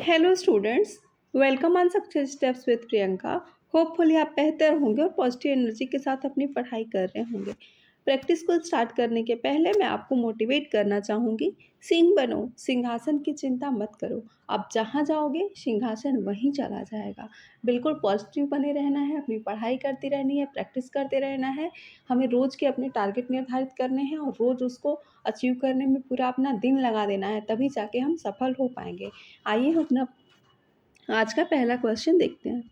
Hello students, welcome on success steps with Priyanka. Hopefully आप बेहतर होंगे और पॉजिटिव एनर्जी के साथ अपनी पढ़ाई कर रहे होंगे। प्रैक्टिस को स्टार्ट करने के पहले मैं आपको मोटिवेट करना चाहूँगी। सिंह बनो, सिंहासन की चिंता मत करो। आप जहाँ जाओगे सिंहासन वहीं चला जाएगा। बिल्कुल पॉजिटिव बने रहना है, अपनी पढ़ाई करती रहनी है, प्रैक्टिस करते रहना है। हमें रोज़ के अपने टारगेट निर्धारित करने हैं और रोज़ उसको अचीव करने में पूरा अपना दिन लगा देना है, तभी जाके हम सफल हो पाएंगे। आइए हम अपना आज का पहला क्वेश्चन देखते हैं।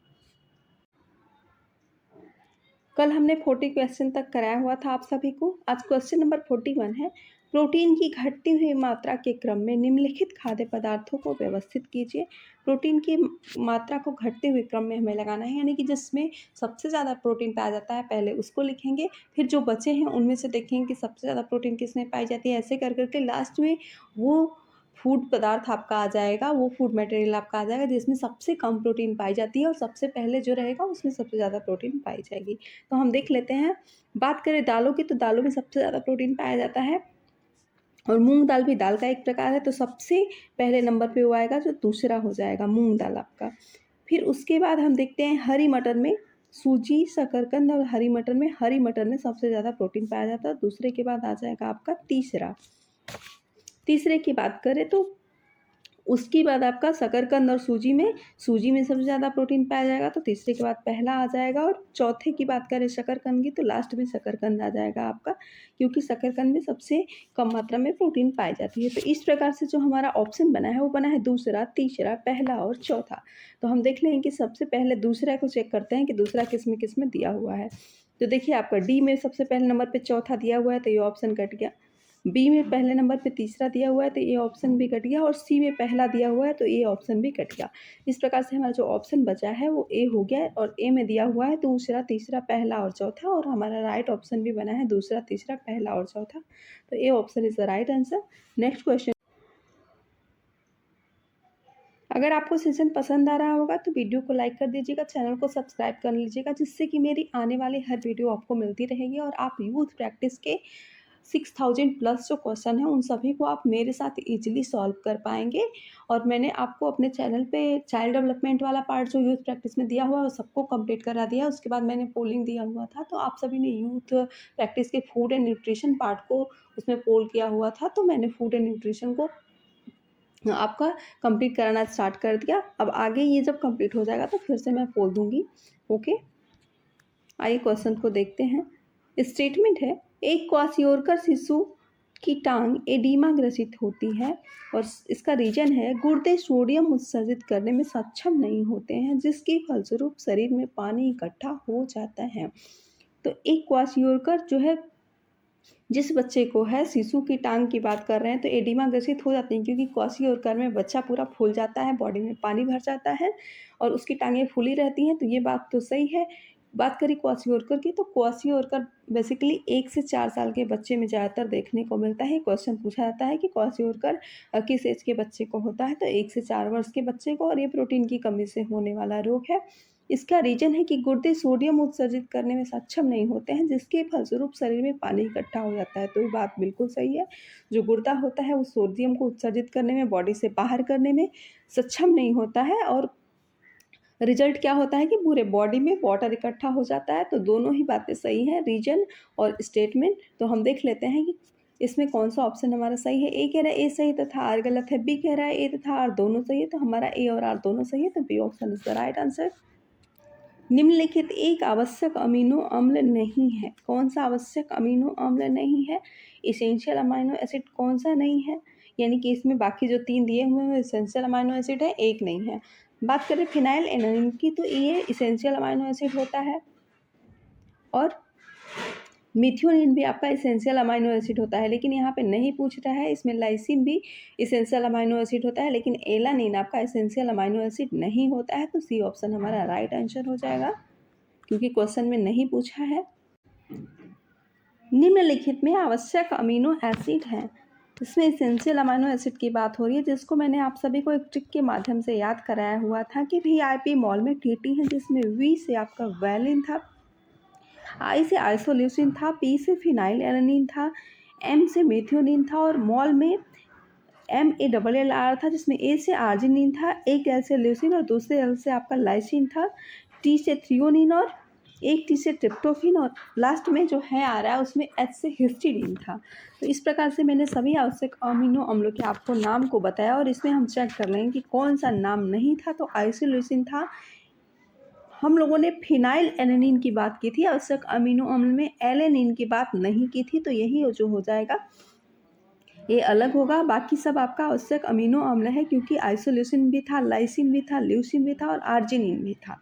कल हमने 40 क्वेश्चन तक कराया हुआ था आप सभी को। आज क्वेश्चन नंबर 41 है। प्रोटीन की घटती हुई मात्रा के क्रम में निम्नलिखित खाद्य पदार्थों को व्यवस्थित कीजिए। प्रोटीन की मात्रा को घटते हुए क्रम में हमें लगाना है, यानी कि जिसमें सबसे ज़्यादा प्रोटीन पाया जाता है पहले उसको लिखेंगे, फिर जो बचे हैं उनमें से देखेंगे कि सबसे ज़्यादा प्रोटीन किसमें पाई जाती है। ऐसे कर करके लास्ट में वो फूड पदार्थ आपका आ जाएगा, वो फूड मटेरियल आपका आ जाएगा जिसमें सबसे कम प्रोटीन पाई जाती है और सबसे पहले जो रहेगा उसमें सबसे ज़्यादा प्रोटीन पाई जाएगी। तो हम देख लेते हैं। बात करें दालों की, तो दालों में सबसे ज़्यादा प्रोटीन पाया जाता है और मूंग दाल भी दाल का एक प्रकार है, तो सबसे पहले नंबर पे वो आएगा जो दूसरा हो जाएगा मूंग दाल आपका। फिर उसके बाद हम देखते हैं हरी मटर में सूजी, शकरकंद और हरी मटर में सबसे ज़्यादा प्रोटीन पाया जाता है। दूसरे के बाद आ जाएगा आपका तीसरे की बात करें तो उसके बाद आपका शकरकंद और सूजी में सबसे ज़्यादा प्रोटीन पाया जाएगा, तो तीसरे के बाद पहला आ जाएगा। और चौथे की बात करें शकरकंद की, तो लास्ट में शकरकंद आ जाएगा आपका, क्योंकि शकरकंद में सबसे कम मात्रा में प्रोटीन पाई जाती है। तो इस प्रकार से जो हमारा ऑप्शन बना है वो बना है दूसरा, तीसरा, पहला और चौथा। तो हम देख लें कि सबसे पहले दूसरा को चेक करते हैं कि दूसरा किस में दिया हुआ है। तो देखिए आपका डी में सबसे पहले नंबर पर चौथा दिया हुआ है, तो ये ऑप्शन कट गया। बी में पहले नंबर पे तीसरा दिया हुआ है, तो ये ऑप्शन भी कट गया। और सी में पहला दिया हुआ है, तो ये ऑप्शन भी कट गया। इस प्रकार से हमारा जो ऑप्शन बचा है वो ए हो गया और ए में दिया हुआ है दूसरा, तीसरा, पहला और चौथा, और हमारा राइट ऑप्शन भी बना है दूसरा, तीसरा, पहला और चौथा। तो A option is the right answer. Next question. अगर आपको सेशन पसंद आ रहा होगा तो वीडियो को लाइक कर दीजिएगा, चैनल को सब्सक्राइब कर लीजिएगा, जिससे कि मेरी आने वाली हर वीडियो आपको मिलती रहेगी और आप यूथ प्रैक्टिस के 6000 प्लस जो क्वेश्चन है उन सभी को आप मेरे साथ इजीली सॉल्व कर पाएंगे। और मैंने आपको अपने चैनल पे चाइल्ड डेवलपमेंट वाला पार्ट जो यूथ प्रैक्टिस में दिया हुआ है वो सबको कंप्लीट करा दिया। उसके बाद मैंने पोलिंग दिया हुआ था, तो आप सभी ने यूथ प्रैक्टिस के फूड एंड न्यूट्रिशन पार्ट को उसमें पोल किया हुआ था, तो मैंने फूड एंड न्यूट्रिशन को आपका कंप्लीट कराना स्टार्ट कर दिया। अब आगे ये जब कंप्लीट हो जाएगा तो फिर से मैं पोल दूंगी। ओके, आइए क्वेश्चन को देखते हैं। स्टेटमेंट है, एक क्वाशियोरकर शिशु की टांग एडीमा ग्रसित होती है और इसका रीजन है गुर्दे सोडियम उत्सर्जित करने में सक्षम नहीं होते हैं, जिसके फलस्वरूप शरीर में पानी इकट्ठा हो जाता है। तो एक क्वाशियोरकर जो है, जिस बच्चे को है, शिशु की टांग की बात कर रहे हैं, तो एडिमा ग्रसित हो जाती हैं क्योंकि क्वाशियोरकर में बच्चा पूरा फूल जाता है, बॉडी में पानी भर जाता है और उसकी टांगें फूली रहती हैं। तो ये बात तो सही है। बात करें क्वाशियोरकर की, तो क्वाशियोरकर बेसिकली 1 से 4 साल के बच्चे में ज़्यादातर देखने को मिलता है। क्वेश्चन पूछा जाता है कि क्वाशियोरकर किस एज के बच्चे को होता है, तो 1 से 4 वर्ष के बच्चे को, और ये प्रोटीन की कमी से होने वाला रोग है। इसका रीजन है कि गुर्दे सोडियम उत्सर्जित करने में सक्षम नहीं होते हैं, जिसके फलस्वरूप शरीर में पानी इकट्ठा हो जाता है। तो ये बात बिल्कुल सही है। जो गुर्दा होता है वो सोडियम को उत्सर्जित करने में, बॉडी से बाहर करने में सक्षम नहीं होता है, और रिजल्ट क्या होता है कि पूरे बॉडी में वाटर इकट्ठा हो जाता है। तो दोनों ही बातें सही हैं, रीजन और स्टेटमेंट। तो हम देख लेते हैं कि इसमें कौन सा ऑप्शन हमारा सही है। ए कह रहा है ए सही तथा आर गलत है, बी कह रहा है ए तथा आर दोनों सही है, तो हमारा ए और आर दोनों सही है, तो B option is the right answer. निम्नलिखित एक आवश्यक अमीनो अम्ल नहीं है। कौन सा आवश्यक अमीनो अम्ल नहीं है? इसेंशियल अमाइनो एसिड कौन सा नहीं है? यानी कि इसमें बाकी जो 3 दिए हुए हैं इसेंशियल अमाइनो एसिड है, एक नहीं है। बात करें फिनाइल एलानिन की, तो ये इसेंशियल अमाइनो एसिड होता है और मिथ्योनिन भी आपका इसेंशियल अमाइनो एसिड होता है, लेकिन यहाँ पे नहीं पूछ रहा है। इसमें लाइसिन भी इसेंशियल अमाइनो एसिड होता है, लेकिन एलानिन आपका इसेंशियल अमाइनो एसिड नहीं होता है। तो सी ऑप्शन हमारा राइट आंसर हो जाएगा, क्योंकि क्वेश्चन में नहीं पूछा है। निम्नलिखित में आवश्यक अमीनो एसिड हैं। इसमें इसेंशियल अमीनो एसिड की बात हो रही है, जिसको मैंने आप सभी को एक ट्रिक के माध्यम से याद कराया हुआ था कि वीआईपी मॉल में टीटी है, जिसमें वी से आपका वैलिन था, आई से आइसोल्यूसिन था, पी से फिनाइल एलानिन था, एम से मेथियोनिन था और मॉल में MALLR था, जिसमें A से आर्जिनिन था, एक L से ल्यूसीन और दूसरे L से आपका लाइसिन था, T से थ्रियोनिन और एक T से ट्रिप्टोफेन और लास्ट में जो है आ रहा है उसमें H से हिस्टीडीन था। तो इस प्रकार से मैंने सभी आवश्यक अमीनो अम्लों के आपको नाम को बताया और इसमें हम चेक कर लेंगे कि कौन सा नाम नहीं था। तो आइसोल्यूसिन था। हम लोगों ने फिनाइल एलेनिन की बात की थी, आवश्यक अमीनो अम्ल में एलेनिन की बात नहीं की थी, तो यही जो हो जाएगा ये अलग होगा। बाकी सब आपका आवश्यक अमीनो अम्ल है, क्योंकि आइसोल्यूसिन भी था, लाइसिन भी था, ल्यूसिन भी था और आर्जिनिन भी था।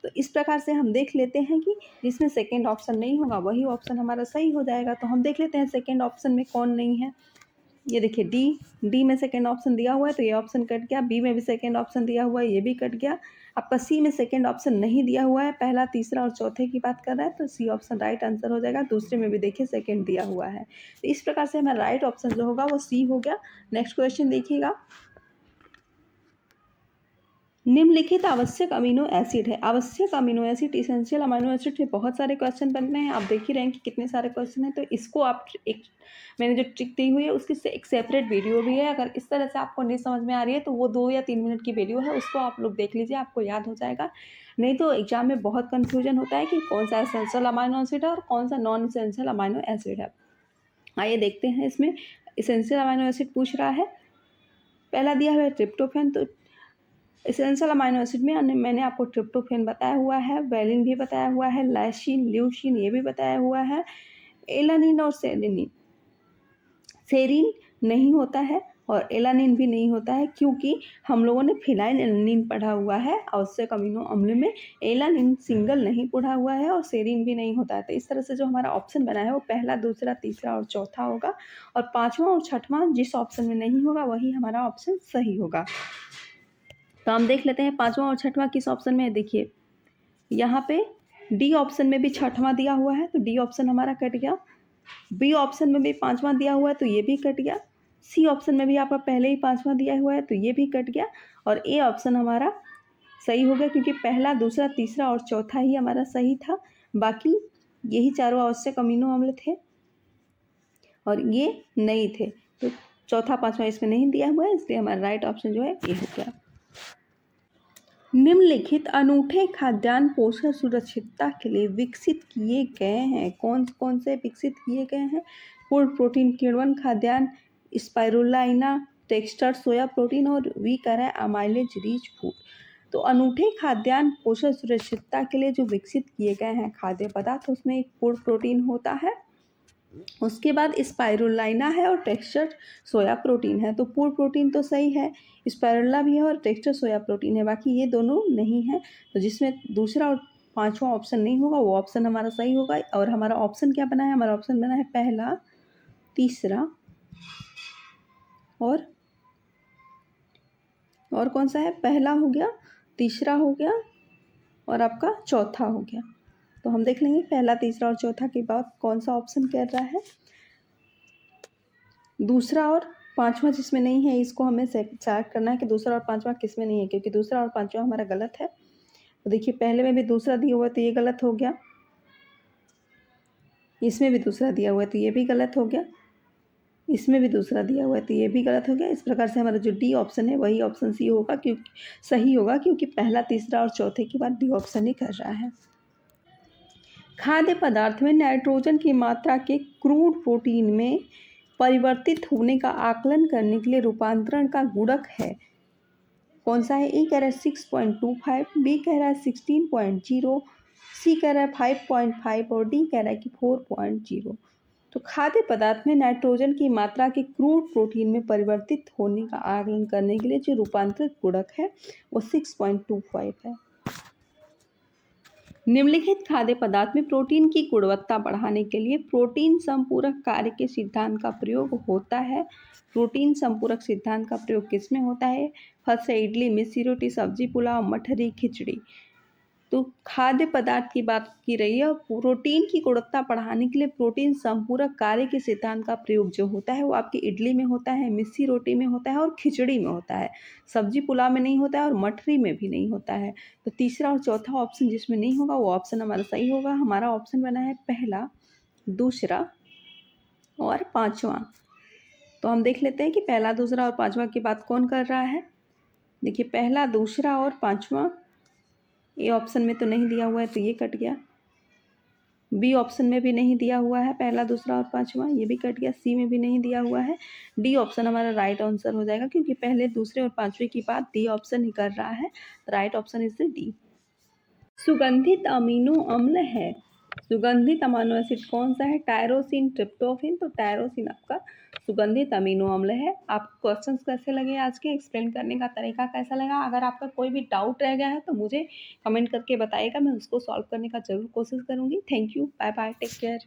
तो इस प्रकार से हम देख लेते हैं कि जिसमें सेकेंड ऑप्शन नहीं होगा वही ऑप्शन हमारा सही हो जाएगा। तो हम देख लेते हैं सेकेंड ऑप्शन में कौन नहीं है। ये देखिए डी में सेकेंड ऑप्शन दिया हुआ है तो ये ऑप्शन कट गया। बी में भी सेकेंड ऑप्शन दिया हुआ है, ये भी कट गया। आपका सी में सेकेंड ऑप्शन नहीं दिया हुआ है, पहला, तीसरा और चौथे की बात कर रहा है, तो सी ऑप्शन राइट आंसर हो जाएगा। दूसरे में भी देखिए सेकेंड दिया हुआ है, तो इस प्रकार से हमारा राइट ऑप्शन जो होगा वो सी हो गया। नेक्स्ट क्वेश्चन देखिएगा। निम्नलिखित आवश्यक अमीनो एसिड है। आवश्यक amino acid, essential amino acid से बहुत सारे क्वेश्चन बनते हैं। आप देख ही रहे हैं कि कितने सारे क्वेश्चन हैं। तो इसको आप एक, मैंने जो ट्रिक दी हुई है उसकी से एक सेपरेट वीडियो भी है। अगर इस तरह से आपको नहीं समझ में आ रही है तो वो 2 या 3 मिनट की वीडियो है, उसको आप लोग देख लीजिए, आपको याद हो जाएगा। नहीं तो एग्जाम में बहुत कन्फ्यूजन होता है कि कौन सा एसेंशियल अमाइनो एसिड है और कौन सा नॉन एसेंशियल अमाइनो एसिड है। आइए देखते हैं। इसमें एसेंशियल अमाइनो एसिड पूछ रहा है। पहला दिया हुआ है ट्रिप्टोफैन। तो एसेंशियल अमाइनो एसिड में मैंने आपको ट्रिप्टोफैन बताया हुआ है, वैलिन भी बताया हुआ है, लाइसिन, ल्यूसीन ये भी बताया हुआ है, एलानिन और सेरेनिन। सेरीन नहीं होता है और एलानिन भी नहीं होता है, क्योंकि हम लोगों ने फिनाइल एलानिन पढ़ा हुआ है आवश्यक अमीनो अम्ल में। एलानिन सिंगल नहीं पढ़ा हुआ है और सेरीन भी नहीं होता है। तो इस तरह से जो हमारा ऑप्शन बना है वो पहला, दूसरा, तीसरा और चौथा होगा, और पाँचवा और छठवां जिस ऑप्शन में नहीं होगा वही हमारा ऑप्शन सही होगा। तो हम देख लेते हैं पाँचवां और छठवां किस ऑप्शन में है। देखिए यहाँ पे डी ऑप्शन में भी छठवां दिया हुआ है तो डी ऑप्शन हमारा कट गया। बी ऑप्शन में भी पाँचवां दिया हुआ है तो ये भी कट गया। सी ऑप्शन में भी आपका पहले ही पाँचवां दिया हुआ है तो ये भी कट गया। और ए ऑप्शन हमारा सही हो गया, क्योंकि पहला, दूसरा, तीसरा और चौथा ही हमारा सही था। बाकी यही चारों आवश्यक अमीनो अम्ल थे और ये नहीं थे। तो चौथा, पाँचवां इसमें नहीं दिया हुआ है, इसलिए हमारा राइट ऑप्शन जो है ये हो गया। निम्नलिखित अनूठे खाद्यान्न पोषण सुरक्षितता के लिए विकसित किए गए हैं। कौन कौन से विकसित किए गए हैं? पूर्ण प्रोटीन किण्वन खाद्यान्न, स्पाइरुलिना, टेक्सचर सोया प्रोटीन और वी कह रहा है अमाइलेज रिच फूड। तो अनूठे खाद्यान्न पोषण सुरक्षितता के लिए जो विकसित किए गए हैं खाद्य पदार्थ, उसमें एक पूर्ण प्रोटीन होता है, उसके बाद स्पाइरुलिना है और टेक्सचर सोया प्रोटीन है। तो पूर्ण प्रोटीन तो सही है, स्पाइरुलिना भी है और टेक्सचर सोया प्रोटीन है, बाकी ये दोनों नहीं है। तो जिसमें दूसरा और पांचवा ऑप्शन नहीं होगा वो ऑप्शन हमारा सही होगा। और हमारा ऑप्शन क्या बना है? हमारा ऑप्शन बना है पहला, तीसरा और कौन सा है? पहला हो गया, तीसरा हो गया और आपका चौथा हो गया। तो हम देख लेंगे पहला, तीसरा और चौथा के बाद कौन सा ऑप्शन कर रहा है। दूसरा और पांचवा जिसमें नहीं है इसको हमें सेलेक्ट करना है कि दूसरा और पांचवा किस में नहीं है, क्योंकि दूसरा और पांचवा हमारा गलत है। तो देखिए पहले में भी दूसरा दिया हुआ है तो ये गलत हो गया, इसमें भी दूसरा दिया हुआ है तो ये भी गलत हो गया, इसमें भी दूसरा दिया हुआ है तो ये भी गलत हो गया। इस प्रकार से हमारा जो डी ऑप्शन है वही ऑप्शन सी होगा, क्योंकि सही होगा, क्योंकि पहला, तीसरा और चौथे के बाद डी ऑप्शन ही कर रहा है। खाद्य पदार्थ में नाइट्रोजन की मात्रा के क्रूड प्रोटीन में परिवर्तित होने का आकलन करने के लिए रूपांतरण का गुणक है कौन सा है? ए कह रहा है 6.25, बी कह रहा है 16.0, सी कह रहा है 5.5 और डी कह रहा है कि 4.0। तो खाद्य पदार्थ में नाइट्रोजन की मात्रा के क्रूड प्रोटीन में परिवर्तित होने का आकलन करने के लिए जो रूपांतरित गुणक है वो 6.25 है। निम्नलिखित खाद्य पदार्थ में प्रोटीन की गुणवत्ता बढ़ाने के लिए प्रोटीन संपूरक कार्य के सिद्धांत का प्रयोग होता है। प्रोटीन संपूरक सिद्धांत का प्रयोग किस में होता है? फर्स्ट है इडली, मिस्सी रोटी, सब्जी, पुलाव, मठरी, खिचड़ी। तो खाद्य पदार्थ की बात की रही है। प्रोटीन की गुणवत्ता बढ़ाने के लिए प्रोटीन संपूरक कार्य के सिद्धांत का प्रयोग जो होता है वो आपकी इडली में होता है, मिस्सी रोटी में होता है और खिचड़ी में होता है। सब्जी पुलाव में नहीं होता है और मठरी में भी नहीं होता है। तो तीसरा और चौथा ऑप्शन जिसमें नहीं होगा वो ऑप्शन हमारा सही होगा। हमारा ऑप्शन बना है पहला, दूसरा और पाँचवा। तो हम देख लेते हैं कि पहला, दूसरा और पाँचवा की बात कौन कर रहा है। देखिए पहला, दूसरा और पाँचवा, ए ऑप्शन में तो नहीं दिया हुआ है तो ये कट गया। बी ऑप्शन में भी नहीं दिया हुआ है पहला, दूसरा और पाँचवा, ये भी कट गया। सी में भी नहीं दिया हुआ है। डी ऑप्शन हमारा राइट आंसर हो जाएगा, क्योंकि पहले, दूसरे और पाँचवें की बात डी ऑप्शन ही कर रहा है। Right option is the D. सुगंधित अमीनो अम्ल है, सुगंधित अमीनो एसिड कौन सा है? Tyrosine, tryptophan. तो टायरोसिन आपका सुगंधित अमीनो अम्ल है। आपको क्वेश्चंस कैसे लगे आज के, एक्सप्लेन करने का तरीका कैसा लगा? अगर आपका कोई भी डाउट रह गया है तो मुझे कमेंट करके बताइएगा, मैं उसको सॉल्व करने का जरूर कोशिश करूँगी। Thank you, bye bye, take care.